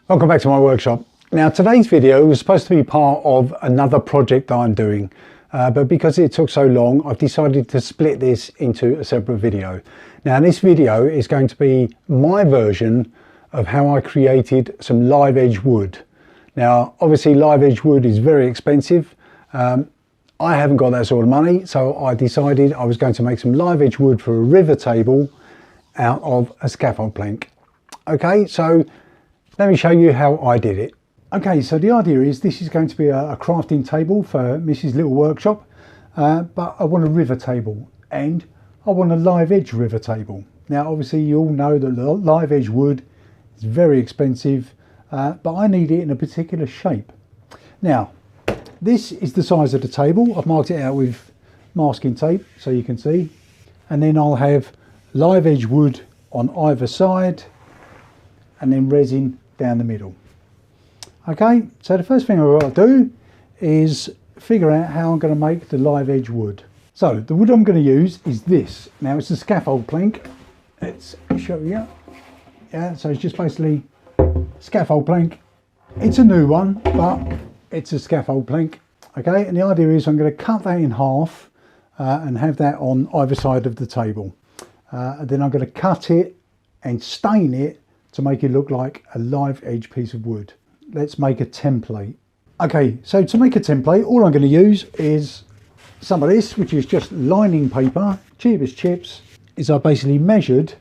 Welcome back to my workshop. Now today's video was supposed to be part of another project that I'm doing, but because it took so long, I've decided to split this into a separate video. Now this video is going to be my version of how I created some live edge wood. Now obviously live edge wood is very expensive. I haven't got that sort of money, so I decided I was going to make some live edge wood for a river table out of a scaffold plank. Okay, so let me show you how I did it. Okay, so the idea is this is going to be a crafting table for Mrs. Little Workshop, but I want a river table and I want a live edge river table. Now obviously you all know that live edge wood is very expensive, but I need it in a particular shape. Now this is the size of the table. I've marked it out with masking tape so you can see, and then I'll have live edge wood on either side and then resin down the middle. Okay, so the first thing I've got to do is figure out how I'm going to make the live edge wood. So the wood I'm going to use is this. Now it's a scaffold plank. Let's show you. Yeah, so it's just basically scaffold plank. It's a new one, but it's a scaffold plank. Okay, and the idea is I'm going to cut that in half and have that on either side of the table. And then I'm going to cut it and stain it to make it look like a live edge piece of wood. Let's make a template. Okay, so to make a template, all I'm going to use is some of this, which is just lining paper, cheap as chips. I basically measured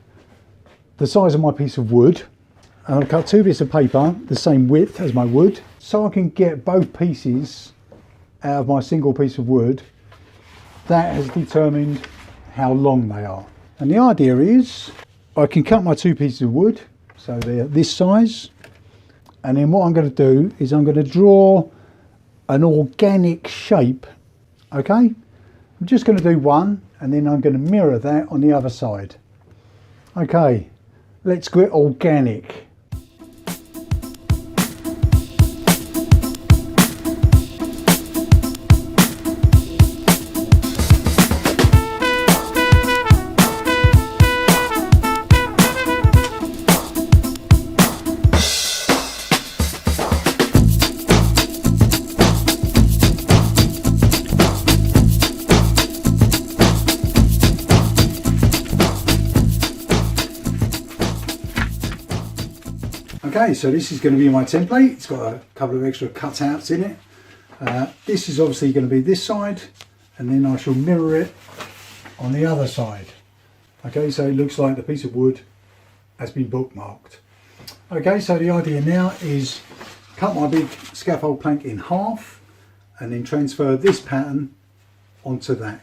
the size of my piece of wood, and I've cut two bits of paper the same width as my wood, so I can get both pieces out of my single piece of wood. That has determined how long they are. And the idea is I can cut my two pieces of wood, so they're this size, and then what I'm going to do is I'm going to draw an organic shape. Okay, I'm just going to do one and then I'm going to mirror that on the other side. Okay, let's get organic. Okay, so this is going to be my template. It's got a couple of extra cutouts in it. This is obviously going to be this side, and then I shall mirror it on the other side. Okay, so it looks like the piece of wood has been bookmarked. Okay, so the idea now is cut my big scaffold plank in half and then transfer this pattern onto that.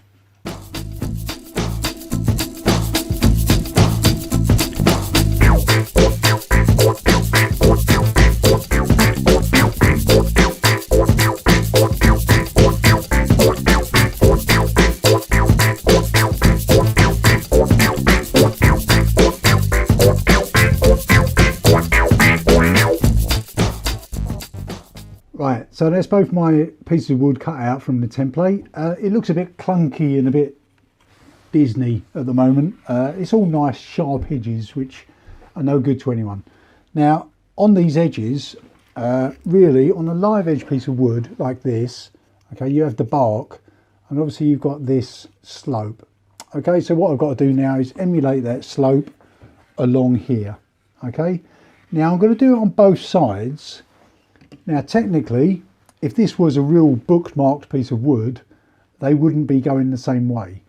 Right, so that's both my pieces of wood cut out from the template. It looks a bit clunky and a bit Disney at the moment. It's all nice sharp edges which are no good to anyone. Now on these edges, really on a live edge piece of wood like this, okay, you have the bark and obviously you've got this slope. Okay, so what I've got to do now is emulate that slope along here. Okay, now I'm going to do it on both sides. Now technically, if this was a real bookmarked piece of wood, they wouldn't be going the same way.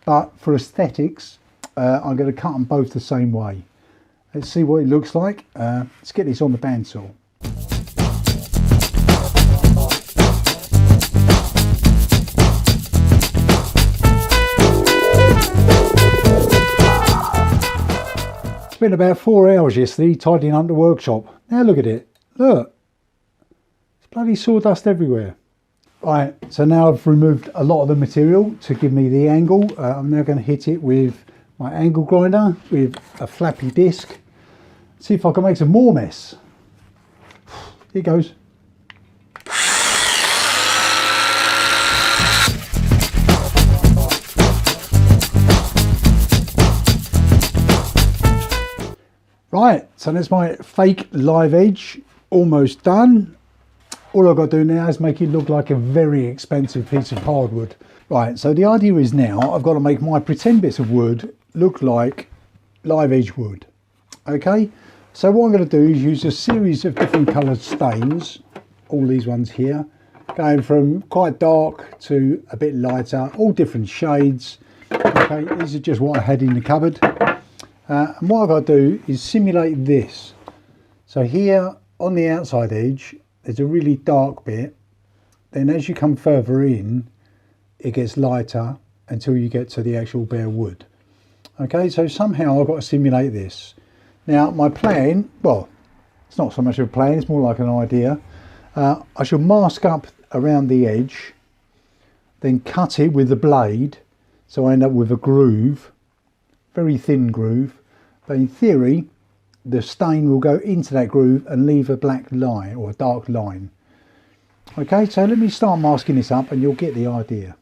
But for aesthetics, I'm going to cut them both the same way. Let's see what it looks like. Let's get this on the bandsaw. Spent about 4 hours yesterday tidying up the workshop. Now look at it. Look. Bloody sawdust everywhere. Right, so now I've removed a lot of the material to give me the angle. I'm now going to hit it with my angle grinder with a flappy disc. See if I can make some more mess. Here goes. Right, so that's my fake live edge almost done. All I've got to do now is make it look like a very expensive piece of hardwood. Right, so the idea is now I've got to make my pretend bits of wood look like live edge wood. Okay, so what I'm going to do is use a series of different coloured stains, all these ones here, going from quite dark to a bit lighter, all different shades. Okay, these are just what I had in the cupboard. And what I've got to do is simulate this. So here on the outside edge, there's a really dark bit. Then as you come further in, it gets lighter until you get to the actual bare wood. Okay, so somehow I've got to simulate this. Now my plan, well, it's not so much of a plan, it's more like an idea. I shall mask up around the edge, then cut it with the blade, so I end up with a groove, very thin groove. But in theory, the stain will go into that groove and leave a black line or a dark line. Okay, so let me start masking this up and you'll get the idea.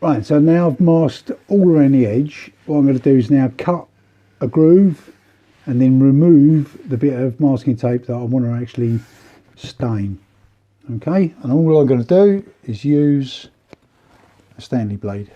Right, so now I've masked all around the edge. What I'm going to do is now cut a groove and then remove the bit of masking tape that I want to actually stain. Okay, and all I'm going to do is use a Stanley blade.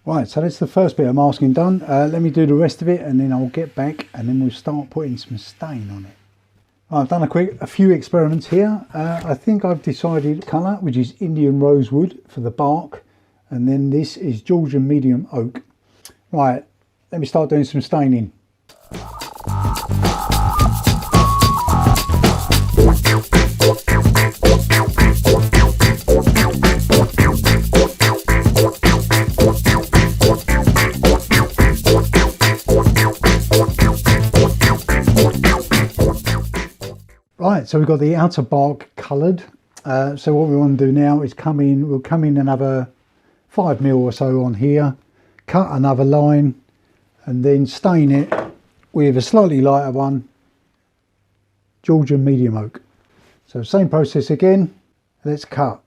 Right, so that's the first bit of masking done. Let me do the rest of it and then I'll get back and then we'll start putting some stain on it. I've done a few experiments here. I think I've decided colour, which is Indian rosewood for the bark, and then this is Georgian medium oak. Right, let me start doing some staining. Right, so we've got the outer bark coloured. So what we want to do now is we'll come in another 5 mil or so on here, cut another line, and then stain it with a slightly lighter one, Georgian medium oak. So same process again, let's cut.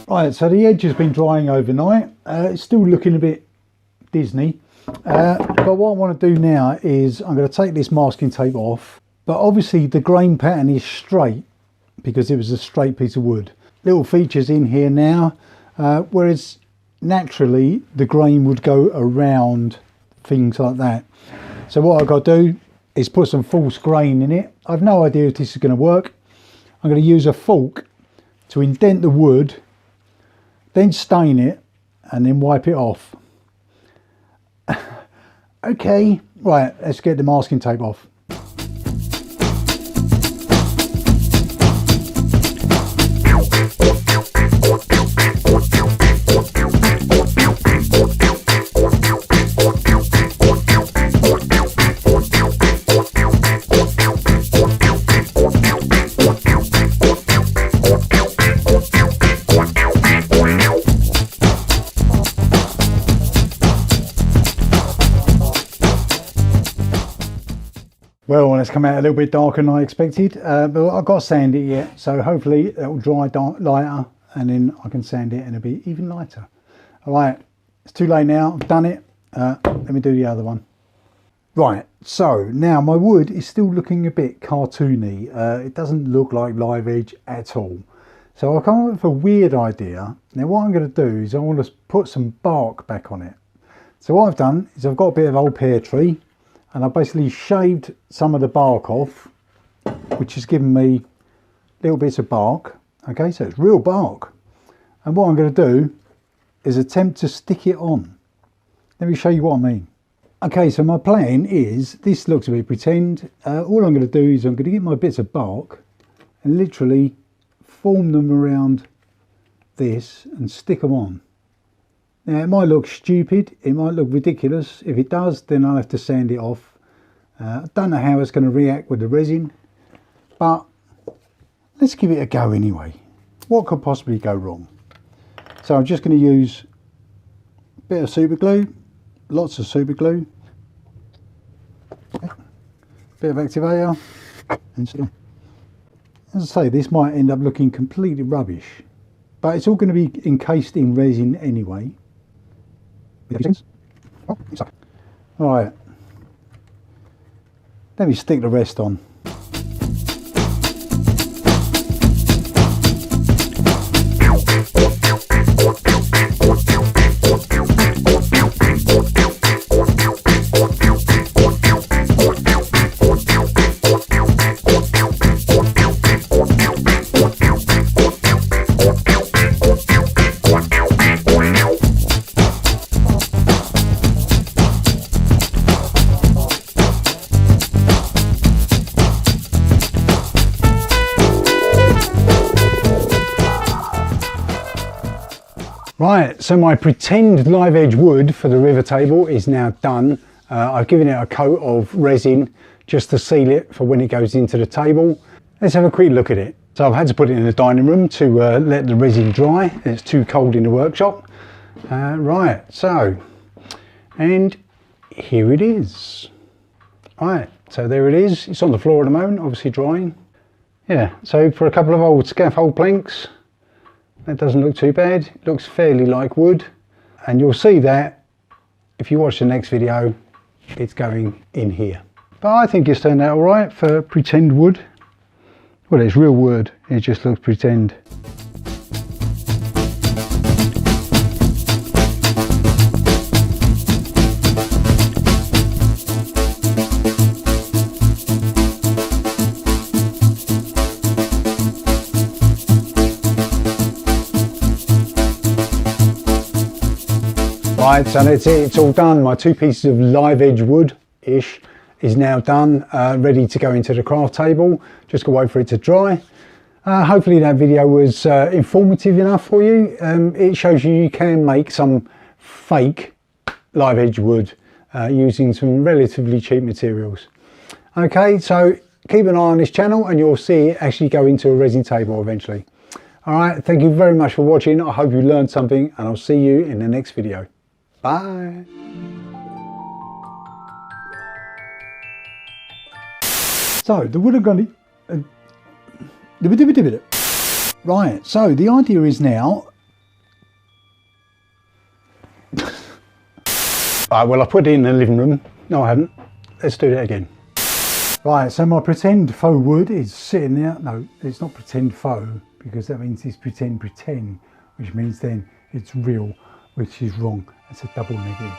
Right, so the edge has been drying overnight. It's still looking a bit Disney. But what I want to do now is I'm going to take this masking tape off. But obviously the grain pattern is straight because it was a straight piece of wood. Little features in here now, whereas naturally the grain would go around things like that. So what I've got to do is put some false grain in it. I've no idea if this is going to work. I'm going to use a fork to indent the wood, then stain it and then wipe it off. Okay, right, let's get the masking tape off. Well, it's come out a little bit darker than I expected, but I've got to sand it yet, so hopefully it will dry lighter and then I can sand it and it'll be even lighter. All right, it's too late now, I've done it. Let me do the other one. Right, so now my wood is still looking a bit cartoony. It doesn't look like live edge at all. So I come up with a weird idea. Now what I'm going to do is I want to put some bark back on it. So what I've done is I've got a bit of old pear tree and I've basically shaved some of the bark off, which has given me little bits of bark. Okay, so it's real bark. And what I'm going to do is attempt to stick it on. Let me show you what I mean. Okay, so my plan is, this looks a bit pretend. All I'm going to do is I'm going to get my bits of bark and literally form them around this and stick them on. Now it might look stupid, it might look ridiculous. If it does, then I'll have to sand it off. I don't know how it's going to react with the resin, but let's give it a go anyway. What could possibly go wrong? So I'm just going to use a bit of super glue, lots of super glue, bit of activator, and so, as I say, this might end up looking completely rubbish, but it's all going to be encased in resin anyway. Oh, all right, let me stick the rest on. Right, so my pretend live edge wood for the river table is now done. I've given it a coat of resin just to seal it for when it goes into the table. Let's have a quick look at it. So I've had to put it in the dining room to let the resin dry. It's too cold in the workshop. Right, so, and here it is. Right, so there it is. It's on the floor at the moment, obviously drying. Yeah, so for a couple of old scaffold planks, that doesn't look too bad. It looks fairly like wood, and you'll see that if you watch the next video, it's going in here. But I think it's turned out all right for pretend wood. Well, it's real wood, it just looks pretend. Right, so that's it, it's all done. My two pieces of live edge wood-ish is now done, ready to go into the craft table. Just gotta wait for it to dry. Hopefully that video was informative enough for you. It shows you can make some fake live edge wood using some relatively cheap materials. Okay, so keep an eye on this channel and you'll see it actually go into a resin table eventually. All right, thank you very much for watching. I hope you learned something and I'll see you in the next video. Bye. So the wood have gone. Right. So the idea is now. Alright, well I put it in the living room. No, I haven't. Let's do that again. Right. So my pretend faux wood is sitting there. No, it's not pretend faux because that means it's pretend, which means then it's real, which is wrong. It's a double negative.